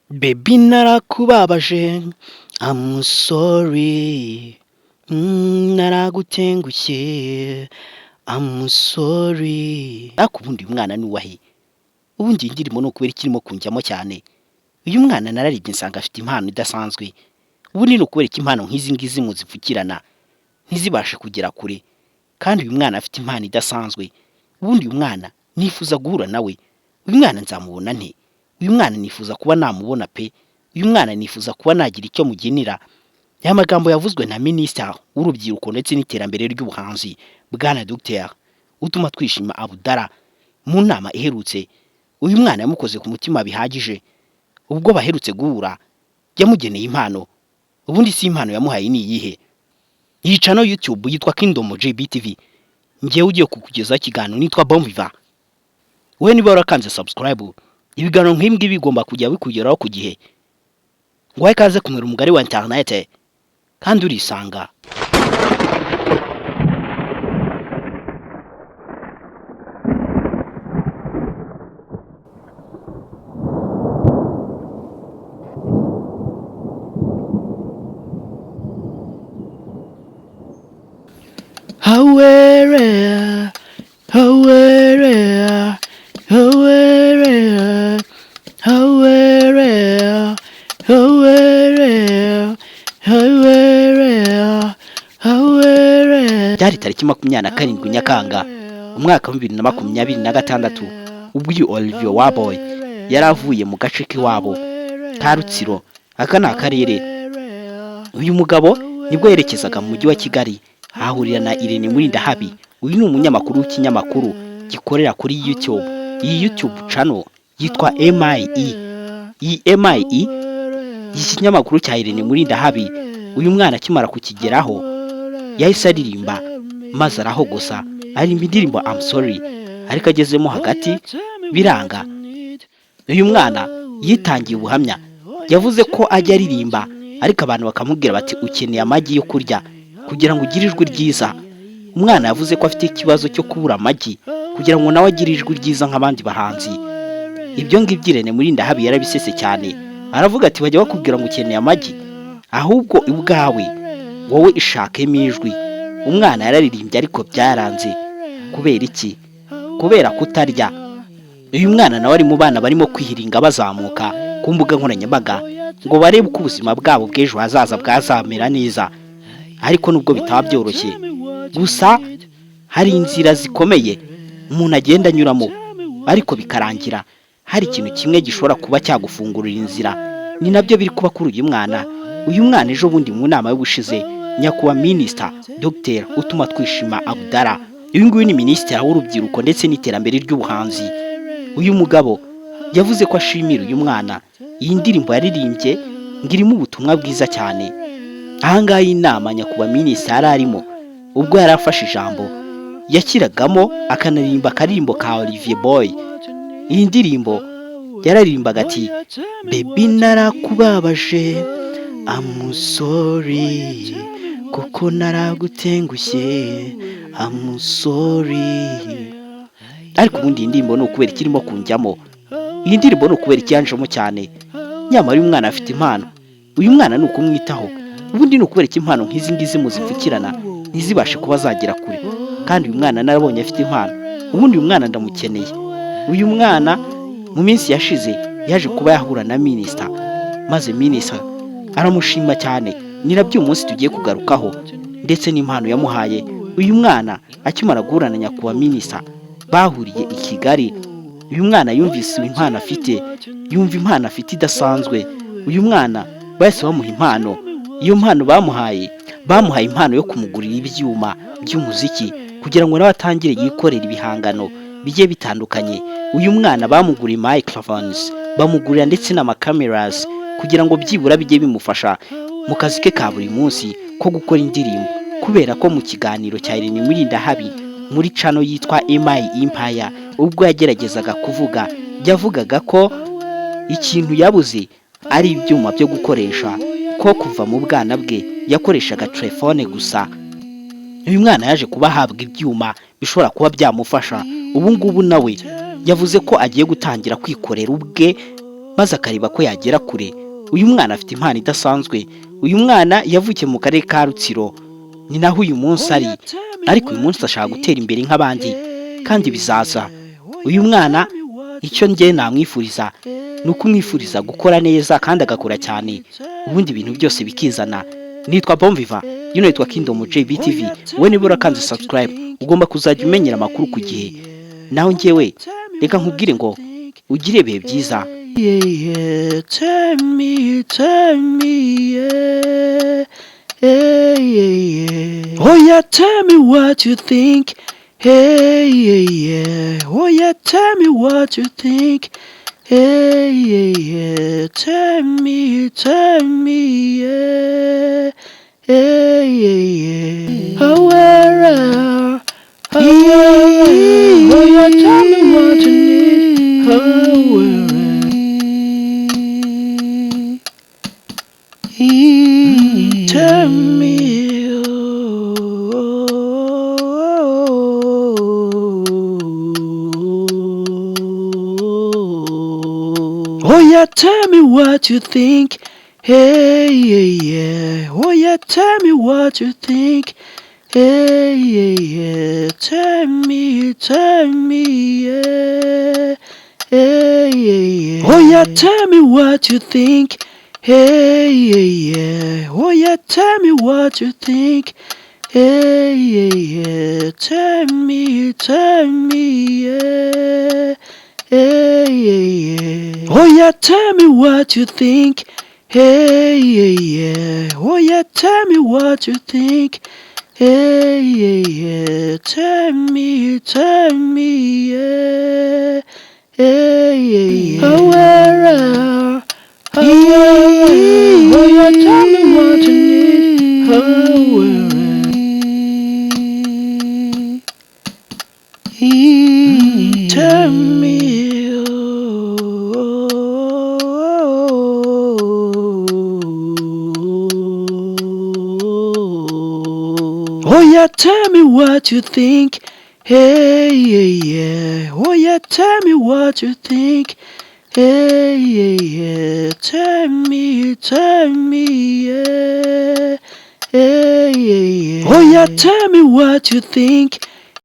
Baby narakubabaje I'm sorry naragutengushye I'm sorry ariko ubundi uyu mwana ni uwahe ubundi iyi ndirimbo ni ukubera ikirimo kunjyamo cyane uyu mwana nararibye nsanga afite impano idasanzwe ubundi ni ukubera iki impano nk'izi ngizi muzipfukirana ntizibashe kugera kure kandi uyu mwana afite impano idasanzwe ubundi uyu mwana nifuza guhura nawe uyu mwana nzamubona nte uyu mwana nifuza kuba namubona pe uyu mwana nifuza kuba nagira icyo mugenera ya magambo yavuzwe na Minisitiri w'urubyiruko ndetse n'iterambere ry'ubuhanzi bwana Dr utuma twishima Abdallah mu nama iherutse uyu mwana yamukoze ku mutima bihagije ubwo baherutse guhura yamugeneye impano ubundi si impano yamuhaye ni iyihe yica no YouTube yitwa Kingdom JBTV ngiye ugiye kukugeza ikiganiro nitwa Bombiva we niba warakanze subscribe ibiganiro nk'imbwi bigomba kujya bikugeraho ku gihe ngo ikaze kumera umugari wa internet kandi urisanga Hawere Hawere Hawere Hawere Hawere Hawere Hawere byari tariki 27 Nyakanga umwaka wa 2026 ubwo uyu Olivier Waboy yaravuye mu gace k'iwabo ka Rutsiro aka ni akarere uyu mugabo nibwo yerekezaga mu mujyi wa Kigali ahurira na Irene Murindahabi uyu ni umunyamakuru w'ikinyamakuru gikorera kuri YouTube iyi YouTube channel yitwa MIE iyi MIE ikinyamakuru cya Irene Murindahabi uyu mwana akimara kukigeraho yahise aririmba maze araho gusa arimba indirimbo I'm sorry ariko agezemo hagati biranga uyu mwana yitangiye ubuhamya yavuze ko ajya aririmba ariko abantu bakamubwira bati ukeneye amagi yo kurya kugira ngo ugire ijwi ryiza umwana yavuze ko afite ikibazo cyo kubura amagi kugira ngo nawe agire ijwi ryiza nk'abandi bahanzi ibyo ngibyo Irene Murindahabi yarabisese cyane aravuga ati bajya bakubwira ngo ukeneye amagi ahubwo ubwawe wowe ishakemo ijwi umwana yararirimbye ariko byaranze kubera iki kubera kutarya uyu mwana nawe ari mu bana barimo kwihiringa bazamuka ku mbuga nkoranyambaga ngo barebe uko ubuzima bwabo bw'ejo hazaza bwazamera neza ariko nubwo bitaba byoroshye gusa hari inzira zikomeye umuntu agenda anyuramo ariko bikarangira hari ikintu kimwe gishobora kuba cyagufungurira inzira ni nabyo biri kuba kuri uyu mwana ejo bundi mu nama y'ubushize nyakuba Minisitiri Dr utuma twishima Abdallah uyu nguyu ni Minisitiri w'urubyiruko ndetse n'iterambere ry'ubuhanzi uyu mugabo yavuze ko ashimira uyu mwana iyi ndirimbo yaririmbye ngirimo ubutumwa bwiza cyane ahangaha inama nyakuba Minisitiri arimo ubwo yarafashe ijambo yakiragamo akanaririmba akarimbo ka Olivier Boy iyi ndirimbo yararirimbaga ati baby narakubabaje I'm sorry kuko naragutengushye I'm sorry ariko ubundi iyi ndirimbo ni ukubera ikirimo kunjyamo iyi ndirimbo ni ukubera ikiyanjemo cyane nyamara uyu mwana afite impano uyu mwana ni ukumwitaho ubundi ni ukubera iki impano nk'izi ngizi muzipfukirana ntizibashe kuba zagera kure kandi uyu mwana narabonye afite impano ubundi uyu mwana ndamukeneye uyu mwana mu minsi yashize yaje kuba yahura na Minisitiri maze Minisitiri aramushima cyane ni nabyo umunsi tugiye kugarukaho ndetse n'impano yamuhaye uyu mwana akimara guhura na nyakuba Minisitiri bahuriye i Kigali uyu mwana yumvise impano afite yumva impano afite idasanzwe uyu mwana bahise bamuha impano iyo mpano bamuhaye impano yo kumugurira ibyuma by'umuziki kugira ngo nawe atangire yikorera ibihangano bigiye bitandukanye uyu mwana bamuguriye microphones bamugurira ndetse n'amakameras kugira ngo byibura bijye bimufasha mu kazi ke ka buri munsi ko gukora indirimbo kubera ko mu kiganiro cya Irene Murindahabi muri channel yitwa MI Empire ubwo yageragezaga kuvuga yavugaga ko ikintu yabuze ari ibyuma byo gukoresha ko kuva mu bwana bwe yakoreshaga telefone gusa uyu mwana yaje kuba ahabwa ibyuma bishobora kuba byamufasha ubu ngubu nawe yavuze ko agiye gutangira kwikorera ubwe maze akareba ko yagera kure. Uyu mwana afite impano idasanzwe. Uyu mwana yavukiye mu karere ka Rutsiro, ni naho uyu munsi ari, ariko uyu munsi ashaka gutera imbere nk'abandi kandi bizaza. Uyu mwana icyo njye namwifuriza ni ukumwifuriza gukora neza kandi agakora cyane, ubundi ibintu byose bikizana. Nitwa Bonviva, yuno yitwa Kingdom JBTV. Wowe niba urakanze subscribe ugomba kuzajya umenyera amakuru ku gihe. Naho njyewe reka nkubwire ngo ugire ibihe byiza. Tell me, oh yeah, tell me what you think. Hey, yeah, yeah. Oh yeah, tell me what you think. Hey, yeah, yeah. Tell me, yeah. Hey, yeah, yeah. Oh, yeah, tell me what you need. Tell me. Oh yeah, tell me what you think. Hey, yeah, yeah. Oh yeah, tell me what you think. Hey, yeah, yeah. Tell me, yeah. Hey, yeah, yeah. Oh yeah, tell me what you think. Hey, yeah, yeah. Oh yeah, tell me what you think. Hey, yeah, yeah. Tell me, yeah. Hey, yeah, yeah. Oh yeah, tell me what you think. Hey, yeah, yeah. Oh yeah, tell me what you think. Hey, yeah, yeah. Tell me, yeah. Hey, yeah, yeah. Oh yeah, tell me what you need. Tell me. Oh yeah, tell me what you think. Hey, yeah, yeah. Oh yeah, tell me what you think. Hey, yeah, yeah. Tell me, yeah. Hey, yeah, yeah. Oh yeah, tell me what you think.